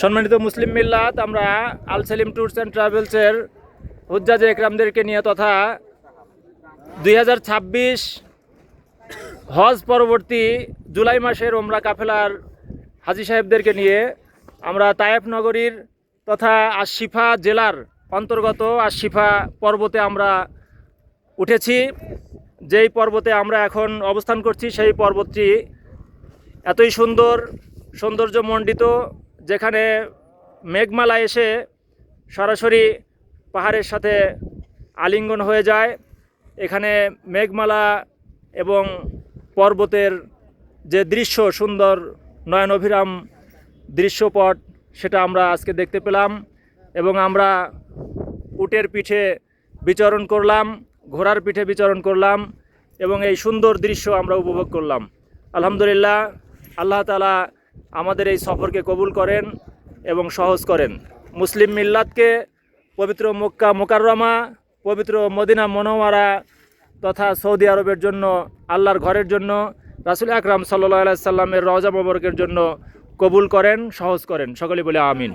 সম্মানিত মুসলিম মিল্লাত, আমরা আল Selim tours and ট্রাভেলসের হুজ্জাজে একরামদেরকে নিয়ে তথা 2026 হজ পরবর্তী জুলাই মাসের ওমরা কাফেলার হাজী সাহেবদেরকে নিয়ে আমরা তায়েফ নগরীর তথা আশিফা জেলার অন্তর্গত আশিফা পর্বতে আমরা উঠেছি। যেই পর্বতে আমরা এখন অবস্থান করছি সেই পর্বতটি এতই সৌন্দর্যমণ্ডিত, যেখানে মেঘমালা এসে সরাসরি পাহাড়ের সাথে আলিঙ্গন হয়ে যায়। এখানে মেঘমালা এবং পর্বতের যে দৃশ্য, সুন্দর নয়নভিরাম দৃশ্যপট, সেটা আমরা আজকে দেখতে পেলাম। এবং আমরা উটের পিঠে বিচরণ করলাম, ঘোড়ার পিঠে বিচরণ করলাম এবং এই সুন্দর দৃশ্য আমরা উপভোগ করলাম। আলহামদুলিল্লাহ, আল্লাহ তাআলা আমাদের এই সফরকে কবুল করেন এবং সহজ করেন। মুসলিম মিল্লাতকে পবিত্র মক্কা মুকাররমা, পবিত্র মদিনা মুনাওয়ারা তথা সৌদি আরবের জন্য, আল্লাহর ঘরের জন্য, রাসূল আকরাম সাল্লাল্লাহু আলাইহি সাল্লামের রওজা মোবারকের জন্য কবুল করেন, সহজ করেন। সকলে বলে আমিন।